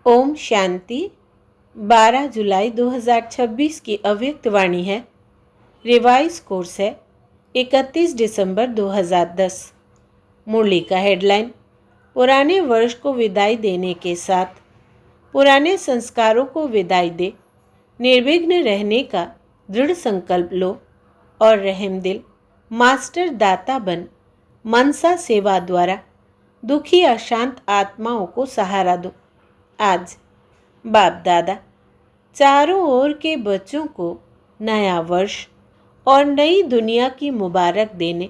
ओम शांति। 12 जुलाई 2026 की अव्यक्त वाणी है। रिवाइज कोर्स है 31 दिसंबर 2010। मुरली का हेडलाइन, पुराने वर्ष को विदाई देने के साथ पुराने संस्कारों को विदाई दे, निर्विघ्न रहने का दृढ़ संकल्प लो और रहमदिल मास्टर दाता बन मनसा सेवा द्वारा दुखी अशांत आत्माओं को सहारा दो। आज बाप दादा चारों ओर के बच्चों को नया वर्ष और नई दुनिया की मुबारक देने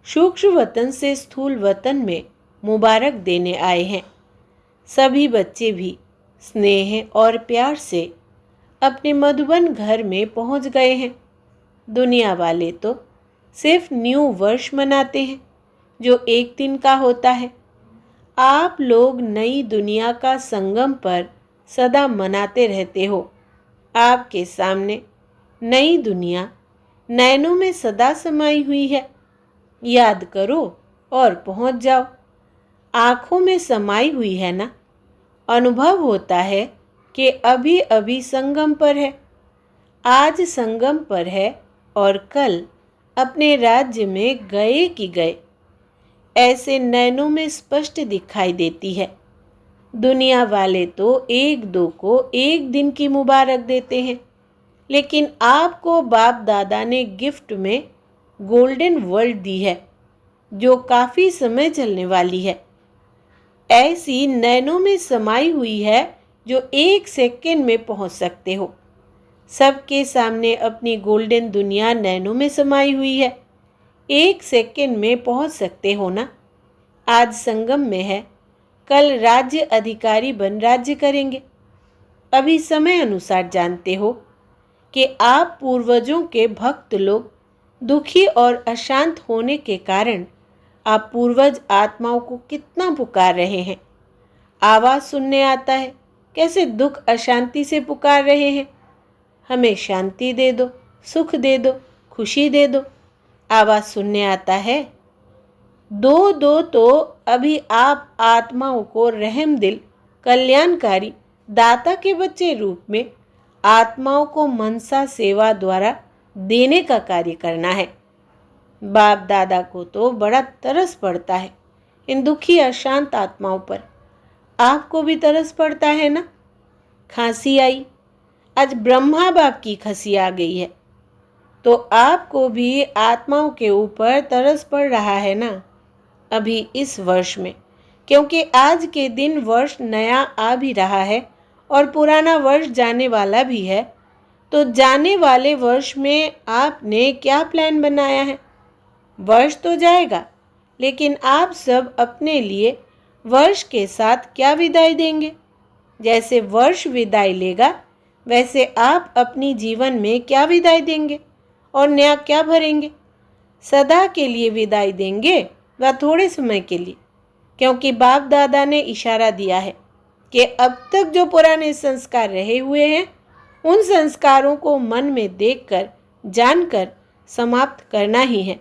सूक्ष्म वतन से स्थूल वतन में मुबारक देने आए हैं। सभी बच्चे भी स्नेह और प्यार से अपने मधुबन घर में पहुंच गए हैं। दुनिया वाले तो सिर्फ न्यू वर्ष मनाते हैं जो एक दिन का होता है। आप लोग नई दुनिया का संगम पर सदा मनाते रहते हो। आपके सामने नई दुनिया नैनों में सदा समाई हुई है। याद करो और पहुंच जाओ। आँखों में समाई हुई है ना। अनुभव होता है कि अभी अभी संगम पर है। आज संगम पर है और कल अपने राज्य में गए कि गए, ऐसे नैनों में स्पष्ट दिखाई देती है। दुनिया वाले तो एक दो को एक दिन की मुबारक देते हैं, लेकिन आपको बाप दादा ने गिफ्ट में गोल्डन वर्ल्ड दी है जो काफ़ी समय चलने वाली है। ऐसी नैनों में समाई हुई है जो एक सेकंड में पहुंच सकते हो। सबके सामने अपनी गोल्डन दुनिया नैनों में समाई हुई है। एक सेकंड में पहुंच सकते हो ना। आज संगम में है, कल राज्य अधिकारी बन राज्य करेंगे। अभी समय अनुसार जानते हो कि आप पूर्वजों के भक्त लोग दुखी और अशांत होने के कारण आप पूर्वज आत्माओं को कितना पुकार रहे हैं। आवाज़ सुनने आता है कैसे दुख अशांति से पुकार रहे हैं। हमें शांति दे दो, सुख दे दो, खुशी दे दो। आवाज़ सुनने आता है। दो तो अभी आप आत्माओं को रहमदिल कल्याणकारी दाता के बच्चे रूप में आत्माओं को मनसा सेवा द्वारा देने का कार्य करना है। बाप दादा को तो बड़ा तरस पड़ता है इन दुखी अशांत आत्माओं पर। आपको भी तरस पड़ता है ना। खांसी आई, आज ब्रह्मा बाप की खांसी आ गई है, तो आपको भी आत्माओं के ऊपर तरस पड़ रहा है ना अभी इस वर्ष में, क्योंकि आज के दिन वर्ष नया आ भी रहा है और पुराना वर्ष जाने वाला भी है। तो जाने वाले वर्ष में आपने क्या प्लान बनाया है। वर्ष तो जाएगा, लेकिन आप सब अपने लिए वर्ष के साथ क्या विदाई देंगे। जैसे वर्ष विदाई लेगा वैसे आप अपनी जीवन में क्या विदाई देंगे और नया क्या भरेंगे। सदा के लिए विदाई देंगे व थोड़े समय के लिए, क्योंकि बाप दादा ने इशारा दिया है कि अब तक जो पुराने संस्कार रहे हुए हैं उन संस्कारों को मन में देखकर जानकर समाप्त करना ही है।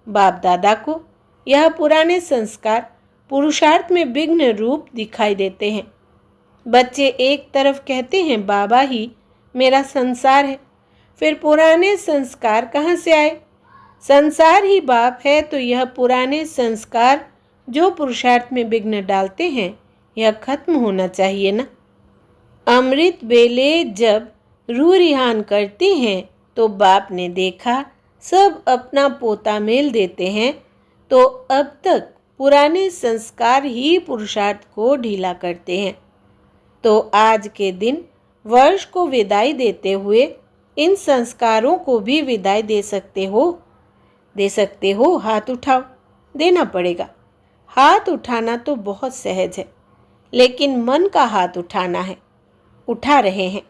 बाप दादा को यह पुराने संस्कार पुरुषार्थ में विघ्न रूप दिखाई देते हैं। बच्चे एक तरफ कहते हैं बाबा ही मेरा संसार है, फिर पुराने संस्कार कहाँ से आए। संसार ही बाप है, तो यह पुराने संस्कार जो पुरुषार्थ में विघ्न डालते हैं यह खत्म होना चाहिए ना। अमृत बेले जब रूह रिहान करते हैं तो बाप ने देखा सब अपना पोता मेल देते हैं, तो अब तक पुराने संस्कार ही पुरुषार्थ को ढीला करते हैं। तो आज के दिन वर्ष को विदाई देते हुए इन संस्कारों को भी विदाई दे सकते हो। हाथ उठाओ। देना पड़ेगा। हाथ उठाना तो बहुत सहज है, लेकिन मन का हाथ उठाना है। उठा रहे हैं।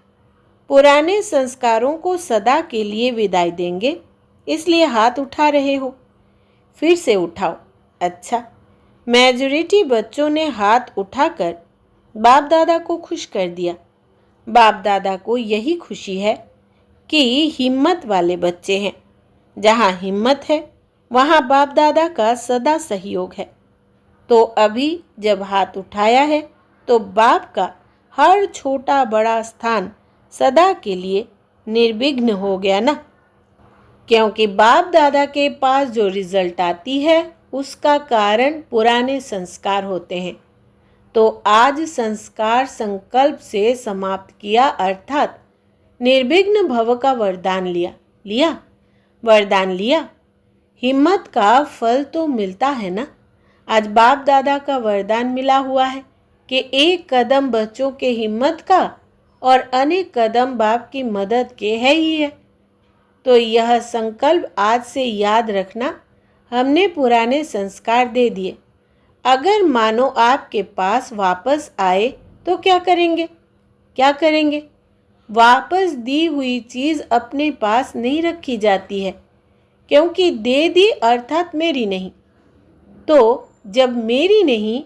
पुराने संस्कारों को सदा के लिए विदाई देंगे, इसलिए हाथ उठा रहे हो। फिर से उठाओ। अच्छा, मेजॉरिटी बच्चों ने हाथ उठाकर बाप दादा को खुश कर दिया। बाप दादा को यही खुशी है कि हिम्मत वाले बच्चे हैं। जहाँ हिम्मत है वहाँ बाप दादा का सदा सहयोग है। तो अभी जब हाथ उठाया है तो बाप का हर छोटा बड़ा स्थान सदा के लिए निर्विघ्न हो गया ना। क्योंकि बाप दादा के पास जो रिजल्ट आती है उसका कारण पुराने संस्कार होते हैं। तो आज संस्कार संकल्प से समाप्त किया, अर्थात निर्विघ्न भव का वरदान लिया वरदान लिया। हिम्मत का फल तो मिलता है ना। आज बाप दादा का वरदान मिला हुआ है कि एक कदम बच्चों के हिम्मत का और अनेक कदम बाप की मदद के है ही है। तो यह संकल्प आज से याद रखना, हमने पुराने संस्कार दे दिए। अगर मानो आपके पास वापस आए तो क्या करेंगे? वापस दी हुई चीज़ अपने पास नहीं रखी जाती है, क्योंकि दे दी अर्थात मेरी नहीं। तो जब मेरी नहीं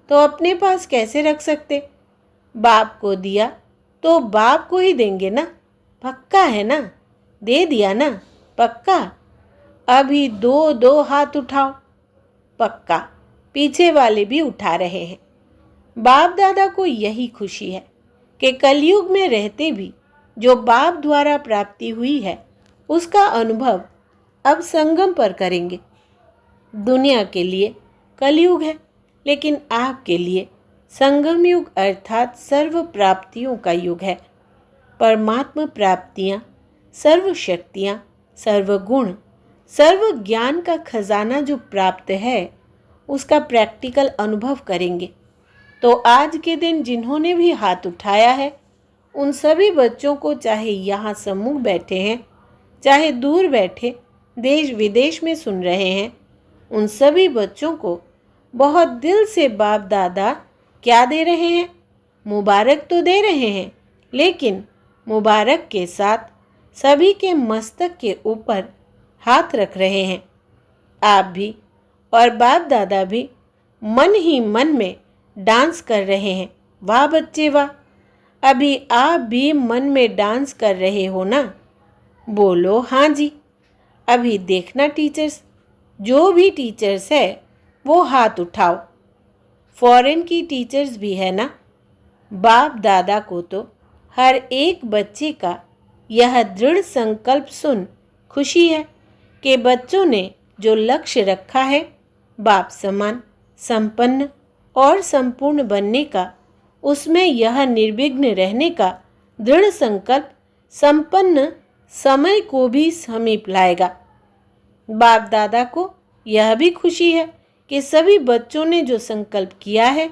तो अपने पास कैसे रख सकते? बाप को दिया तो बाप को ही देंगे ना, पक्का है ना। दे दिया ना, पक्का। अभी दो हाथ उठाओ, पक्का। पीछे वाले भी उठा रहे हैं। बाप दादा को यही खुशी है कि कलयुग में रहते भी जो बाप द्वारा प्राप्ति हुई है उसका अनुभव अब संगम पर करेंगे। दुनिया के लिए कलयुग है, लेकिन आपके लिए संगम युग अर्थात सर्व प्राप्तियों का युग है। परमात्मा प्राप्तियाँ, सर्व शक्तियाँ, सर्व गुण, सर्व ज्ञान का खजाना जो प्राप्त है उसका प्रैक्टिकल अनुभव करेंगे। तो आज के दिन जिन्होंने भी हाथ उठाया है उन सभी बच्चों को, चाहे यहाँ सम्मुख बैठे हैं चाहे दूर बैठे देश विदेश में सुन रहे हैं, उन सभी बच्चों को बहुत दिल से बाप दादा क्या दे रहे हैं? मुबारक तो दे रहे हैं, लेकिन मुबारक के साथ सभी के मस्तक के ऊपर हाथ रख रहे हैं। आप भी और बाप दादा भी मन ही मन में डांस कर रहे हैं। वाह बच्चे वाह! अभी आप भी मन में डांस कर रहे हो ना? बोलो हाँ जी। अभी देखना टीचर्स, जो भी टीचर्स है वो हाथ उठाओ। फॉरेन की टीचर्स भी है ना? बाप दादा को तो हर एक बच्चे का यह दृढ़ संकल्प सुन खुशी है कि बच्चों ने जो लक्ष्य रखा है बाप समान, संपन्न और संपूर्ण बनने का, उसमें यह निर्विघ्न रहने का दृढ़ संकल्प संपन्न समय को भी समीप लाएगा। बाप दादा को यह भी खुशी है कि सभी बच्चों ने जो संकल्प किया है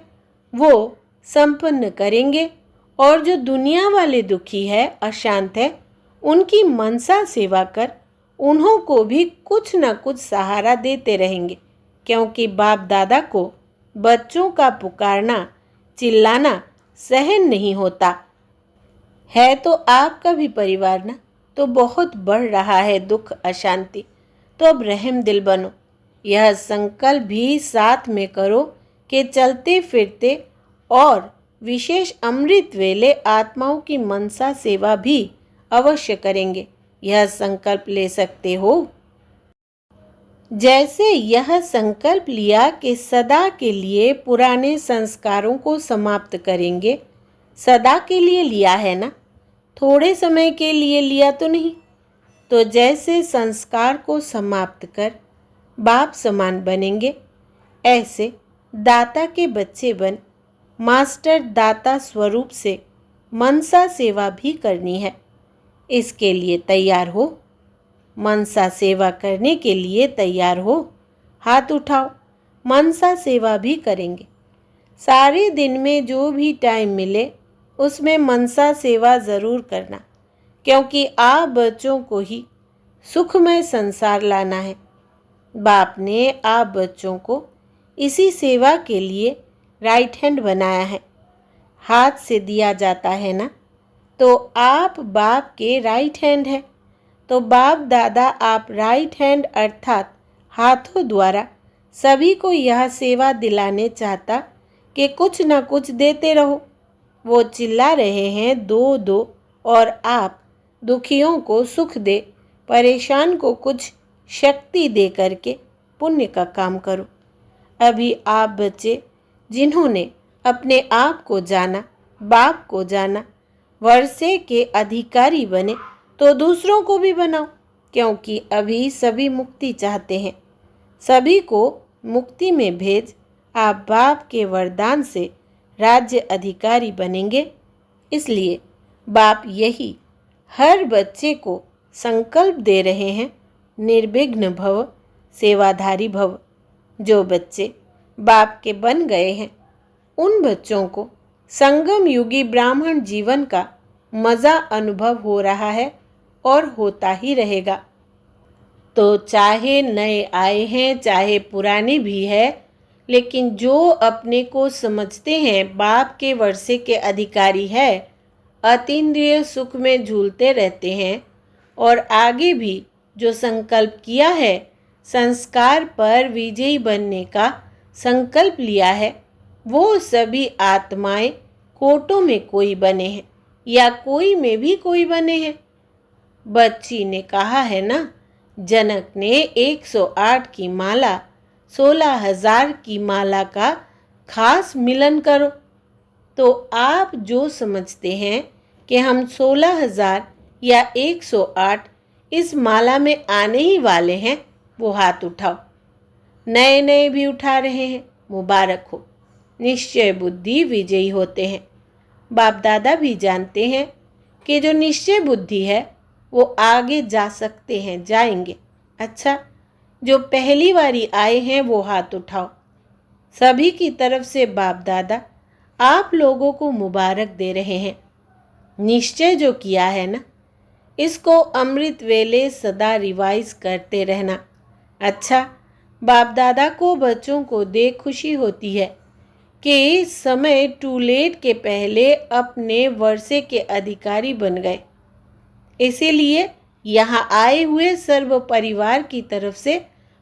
वो संपन्न करेंगे, और जो दुनिया वाले दुखी है, अशांत है, उनकी मनसा सेवा कर उन्हों को भी कुछ न कुछ सहारा देते रहेंगे। क्योंकि बाप दादा को बच्चों का पुकारना, चिल्लाना सहन नहीं होता है। तो आपका भी परिवार ना तो बहुत बढ़ रहा है दुख अशांति, तो अब रहम दिल बनो। यह संकल्प भी साथ में करो कि चलते फिरते और विशेष अमृत वेले आत्माओं की मनसा सेवा भी अवश्य करेंगे। यह संकल्प ले सकते हो। जैसे यह संकल्प लिया कि सदा के लिए पुराने संस्कारों को समाप्त करेंगे। सदा के लिए लिया है ना, थोड़े समय के लिए लिया तो नहीं। तो जैसे संस्कार को समाप्त कर बाप समान बनेंगे, ऐसे दाता के बच्चे बन मास्टर दाता स्वरूप से मनसा सेवा भी करनी है। इसके लिए तैयार हो। मनसा सेवा करने के लिए तैयार हो। हाथ उठाओ, मनसा सेवा भी करेंगे। सारे दिन में जो भी टाइम मिले उसमें मनसा सेवा ज़रूर करना, क्योंकि आप बच्चों को ही सुखमय संसार लाना है। बाप ने आप बच्चों को इसी सेवा के लिए राइट हैंड बनाया है। हाथ से दिया जाता है ना, तो आप बाप के राइट हैंड है। तो बाप दादा आप राइट हैंड अर्थात हाथों द्वारा सभी को यह सेवा दिलाने चाहता कि कुछ न कुछ देते रहो। वो चिल्ला रहे हैं दो दो, और आप दुखियों को सुख दे, परेशान को कुछ शक्ति दे करके पुण्य का काम करो। अभी आप बच्चे जिन्होंने अपने आप को जाना, बाप को जाना, वर्षे के अधिकारी बने तो दूसरों को भी बनाओ, क्योंकि अभी सभी मुक्ति चाहते हैं। सभी को मुक्ति में भेज आप बाप के वरदान से राज्य अधिकारी बनेंगे। इसलिए बाप यही हर बच्चे को संकल्प दे रहे हैं, निर्विघ्न भव, सेवाधारी भव। जो बच्चे बाप के बन गए हैं उन बच्चों को संगम युगी ब्राह्मण जीवन का मज़ा अनुभव हो रहा है और होता ही रहेगा। तो चाहे नए आए हैं चाहे पुराने भी है, लेकिन जो अपने को समझते हैं बाप के वर्षे के अधिकारी है, अतीन्द्रिय सुख में झूलते रहते हैं और आगे भी जो संकल्प किया है, संस्कार पर विजयी बनने का संकल्प लिया है, वो सभी आत्माएं कोटों में कोई बने हैं या कोई में भी कोई बने हैं। बच्ची ने कहा है ना, जनक ने 108 की माला 16,000 की माला का खास मिलन करो। तो आप जो समझते हैं कि हम 16,000 या 108 इस माला में आने ही वाले हैं, वो हाथ उठाओ। नए नए भी उठा रहे हैं, मुबारक हो। निश्चय बुद्धि विजयी होते हैं। बाप दादा भी जानते हैं कि जो निश्चय बुद्धि है वो आगे जा सकते हैं, जाएंगे। अच्छा, जो पहली बारी आए हैं वो हाथ उठाओ। सभी की तरफ से बाप दादा आप लोगों को मुबारक दे रहे हैं। निश्चय जो किया है ना, इसको अमृत वेले सदा रिवाइज करते रहना। अच्छा, बाप दादा को बच्चों को देख खुशी होती है कि समय टू लेट के पहले अपने वर्षे के अधिकारी बन गए। इसीलिए यहाँ आए हुए सर्व परिवार की तरफ से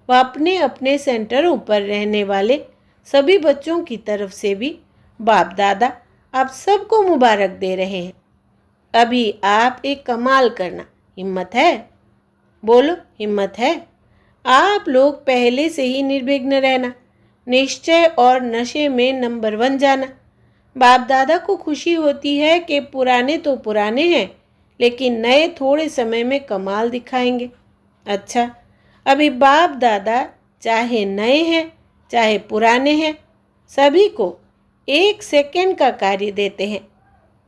व अपने अपने सेंटरों पर रहने वाले सभी बच्चों की तरफ से भी बाप दादा आप सबको मुबारक दे रहे हैं। अभी आप एक कमाल करना। हिम्मत है? बोलो, हिम्मत है? आप लोग पहले से ही निर्विघ्न रहना, निश्चय और नशे में नंबर 1 जाना। बाप दादा को खुशी होती है कि पुराने तो पुराने हैं, लेकिन नए थोड़े समय में कमाल दिखाएंगे। अच्छा, अभी बाप दादा चाहे नए हैं चाहे पुराने हैं, सभी को 1 सेकेंड का कार्य देते हैं।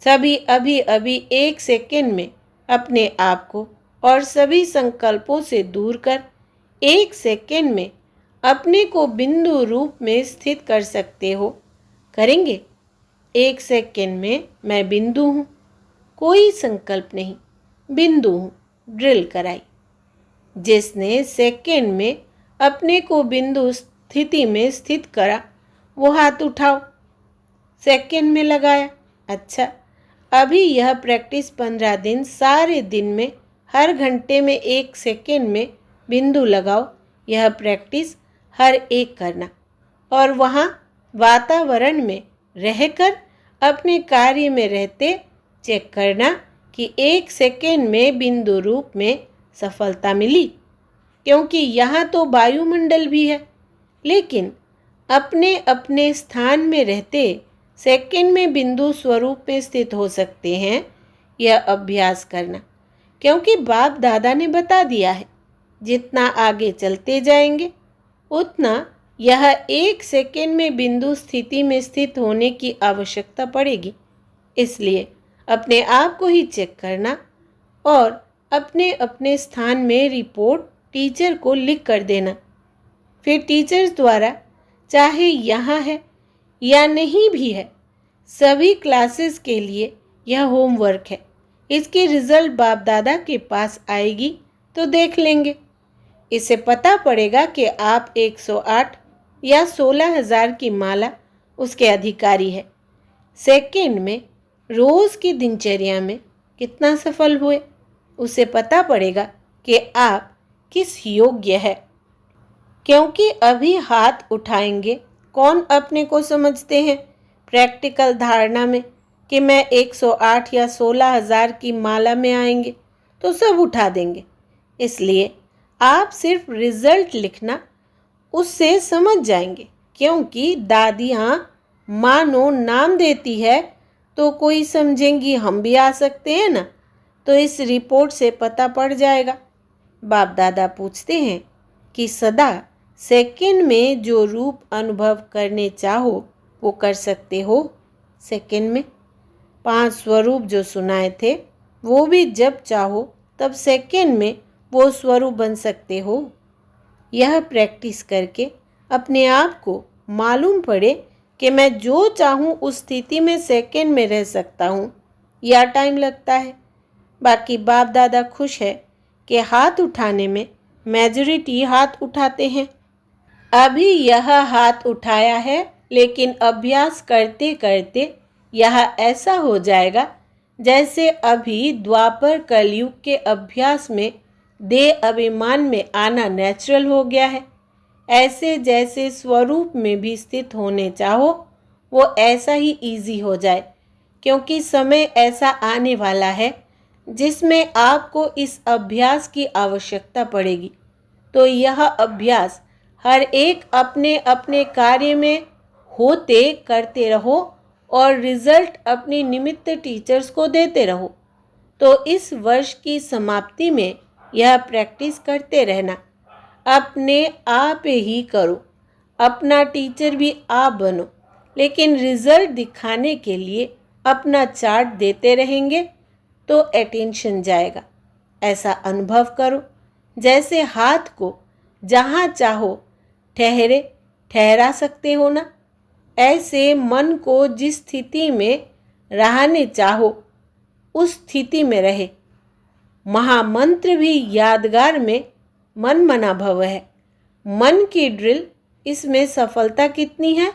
सभी अभी अभी 1 सेकेंड में अपने आप को और सभी संकल्पों से दूर कर 1 सेकेंड में अपने को बिंदु रूप में स्थित कर सकते हो। करेंगे? 1 सेकेंड में मैं बिंदु हूँ, कोई संकल्प नहीं, बिंदु हूँ। ड्रिल कराई। जिसने सेकेंड में अपने को बिंदु स्थिति में स्थित करा वो हाथ उठाओ। सेकेंड में लगाया। अच्छा, अभी यह प्रैक्टिस 15 दिन सारे दिन में हर घंटे में 1 सेकेंड में बिंदु लगाओ। यह प्रैक्टिस हर एक करना और वहाँ वातावरण में रहकर अपने कार्य में रहते चेक करना कि 1 सेकेंड में बिंदु रूप में सफलता मिली। क्योंकि यहाँ तो वायुमंडल भी है, लेकिन अपने अपने स्थान में रहते सेकेंड में बिंदु स्वरूप में स्थित हो सकते हैं। यह अभ्यास करना, क्योंकि बाप दादा ने बता दिया है जितना आगे चलते जाएंगे उतना यह 1 सेकेंड में बिंदु स्थिति में स्थित होने की आवश्यकता पड़ेगी। इसलिए अपने आप को ही चेक करना और अपने अपने स्थान में रिपोर्ट टीचर को लिख कर देना। फिर टीचर्स द्वारा चाहे यहाँ है या नहीं भी है, सभी क्लासेस के लिए यह होमवर्क है। इसकी रिजल्ट बाप दादा के पास आएगी तो देख लेंगे। इससे पता पड़ेगा कि आप 108 या 16,000 की माला उसके अधिकारी है। सेकेंड में रोज़ की दिनचर्या में कितना सफल हुए, उसे पता पड़ेगा कि आप किस योग्य है। क्योंकि अभी हाथ उठाएंगे कौन अपने को समझते हैं प्रैक्टिकल धारणा में कि मैं 108 या 16,000 की माला में आएंगे, तो सब उठा देंगे। इसलिए आप सिर्फ रिजल्ट लिखना, उससे समझ जाएंगे। क्योंकि दादियाँ मानो नाम देती है तो कोई समझेंगी हम भी आ सकते हैं ना, तो इस रिपोर्ट से पता पड़ जाएगा। बाप दादा पूछते हैं कि सदा सेकंड में जो रूप अनुभव करने चाहो वो कर सकते हो। सेकंड में 5 स्वरूप जो सुनाए थे वो भी जब चाहो तब सेकंड में वो स्वरूप बन सकते हो। यह प्रैक्टिस करके अपने आप को मालूम पड़े कि मैं जो चाहूँ उस स्थिति में सेकंड में रह सकता हूँ या टाइम लगता है। बाकी बाप दादा खुश है कि हाथ उठाने में मेजॉरिटी हाथ उठाते हैं। अभी यह हाथ उठाया है, लेकिन अभ्यास करते करते यह ऐसा हो जाएगा जैसे अभी द्वापर कलयुग के अभ्यास में देह अभिमान में आना नेचुरल हो गया है। ऐसे जैसे स्वरूप में भी स्थित होने चाहो वो ऐसा ही इजी हो जाए, क्योंकि समय ऐसा आने वाला है जिसमें आपको इस अभ्यास की आवश्यकता पड़ेगी। तो यह अभ्यास हर एक अपने अपने कार्य में होते करते रहो और रिजल्ट अपनी निमित्त टीचर्स को देते रहो। तो इस वर्ष की समाप्ति में यह प्रैक्टिस करते रहना। अपने आप ही करो, अपना टीचर भी आप बनो, लेकिन रिजल्ट दिखाने के लिए अपना चार्ट देते रहेंगे तो अटेंशन जाएगा। ऐसा अनुभव करो जैसे हाथ को जहाँ चाहो ठहरा सकते हो ना। ऐसे मन को जिस स्थिति में रहने चाहो उस स्थिति में रहे। महामंत्र भी यादगार में मन मना भव है। मन की ड्रिल, इसमें सफलता कितनी है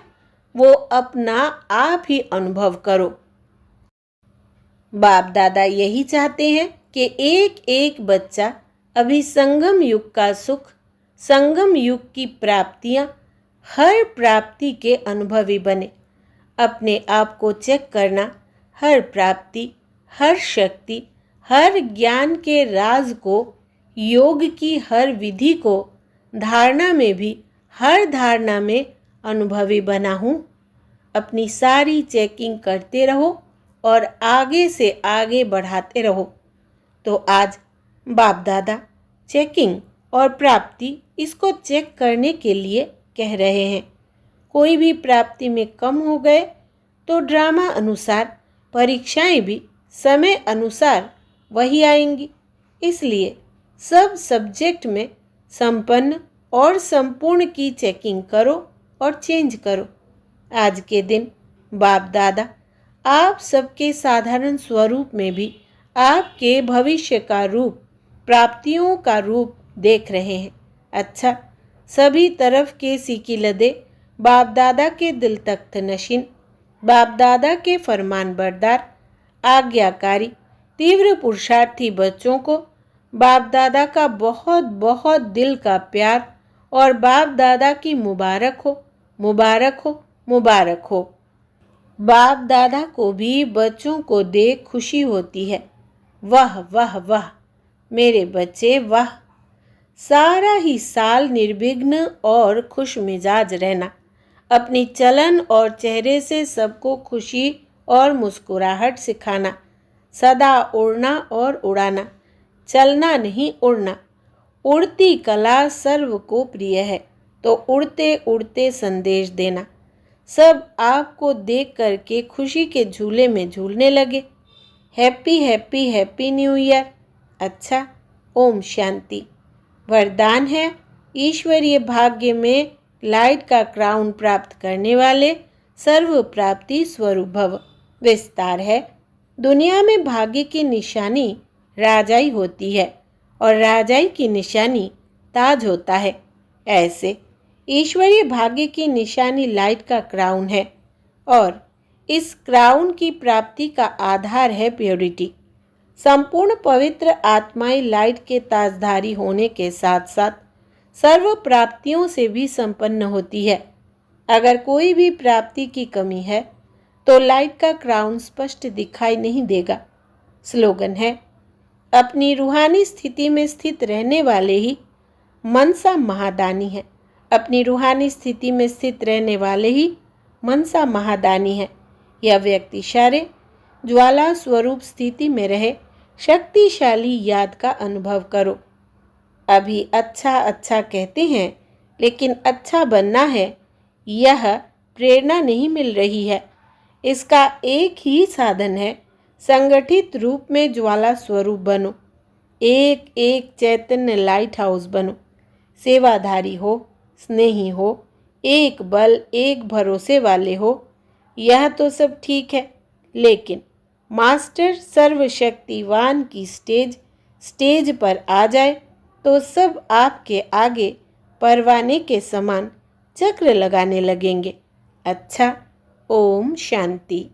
वो अपना आप ही अनुभव करो। बाप दादा यही चाहते हैं कि एक एक बच्चा अभी संगम युग का सुख, संगम युग की प्राप्तियां, हर प्राप्ति के अनुभवी बने। अपने आप को चेक करना, हर प्राप्ति, हर शक्ति, हर ज्ञान के राज को, योग की हर विधि को, धारणा में भी हर धारणा में अनुभवी बना हूँ। अपनी सारी चेकिंग करते रहो और आगे से आगे बढ़ाते रहो। तो आज बाप दादा चेकिंग और प्राप्ति इसको चेक करने के लिए कह रहे हैं। कोई भी प्राप्ति में कम हो गए तो ड्रामा अनुसार परीक्षाएं भी समय अनुसार वही आएंगी। इसलिए सब सब्जेक्ट में संपन्न और संपूर्ण की चेकिंग करो और चेंज करो। आज के दिन बाप दादा आप सबके साधारण स्वरूप में भी आपके भविष्य का रूप, प्राप्तियों का रूप देख रहे हैं। अच्छा, सभी तरफ के सिकिलदे बाप दादा के दिल तख्त नशीन, बाप दादा के फरमान बरदार, आज्ञाकारी, तीव्र पुरुषार्थी बच्चों को बाप दादा का बहुत बहुत दिल का प्यार और बाप दादा की मुबारक हो, मुबारक हो, मुबारक हो। बाप दादा को भी बच्चों को देख खुशी होती है। वाह वाह वाह मेरे बच्चे वाह। सारा ही साल निर्विघ्न और खुश मिजाज रहना, अपनी चलन और चेहरे से सबको खुशी और मुस्कुराहट सिखाना, सदा उड़ना और उड़ाना, चलना नहीं उड़ना। उड़ती कला सर्व को प्रिय है, तो उड़ते उड़ते संदेश देना। सब आपको देख करके खुशी के झूले में झूलने लगे। Happy happy happy new year. अच्छा, ओम शांति। वरदान है ईश्वरीय भाग्य में लाइट का क्राउन प्राप्त करने वाले सर्व प्राप्ति स्वरूप भव। विस्तार है, दुनिया में भाग्य की निशानी राजाई होती है और राजाई की निशानी ताज होता है। ऐसे ईश्वरीय भाग्य की निशानी लाइट का क्राउन है और इस क्राउन की प्राप्ति का आधार है प्योरिटी। संपूर्ण पवित्र आत्माएं लाइट के ताजधारी होने के साथ साथ सर्व प्राप्तियों से भी संपन्न होती है। अगर कोई भी प्राप्ति की कमी है तो लाइट का क्राउन स्पष्ट दिखाई नहीं देगा। स्लोगन है, अपनी रूहानी स्थिति में स्थित रहने वाले ही मनसा महादानी है। अपनी रूहानी स्थिति में स्थित रहने वाले ही मनसा महादानी है। यह व्यक्ति सारे ज्वाला स्वरूप स्थिति में रहे शक्तिशाली याद का अनुभव करो। अभी अच्छा अच्छा कहते हैं, लेकिन अच्छा बनना है, यह प्रेरणा नहीं मिल रही है। इसका एक ही साधन है, संगठित रूप में ज्वाला स्वरूप बनो। एक एक चैतन्य लाइट हाउस बनो। सेवाधारी हो, स्नेही हो, एक बल एक भरोसे वाले हो। यह तो सब ठीक है, लेकिन मास्टर सर्वशक्तिवान की स्टेज पर आ जाए तो सब आपके आगे परवाने के समान चक्र लगाने लगेंगे। अच्छा, ओम शांति।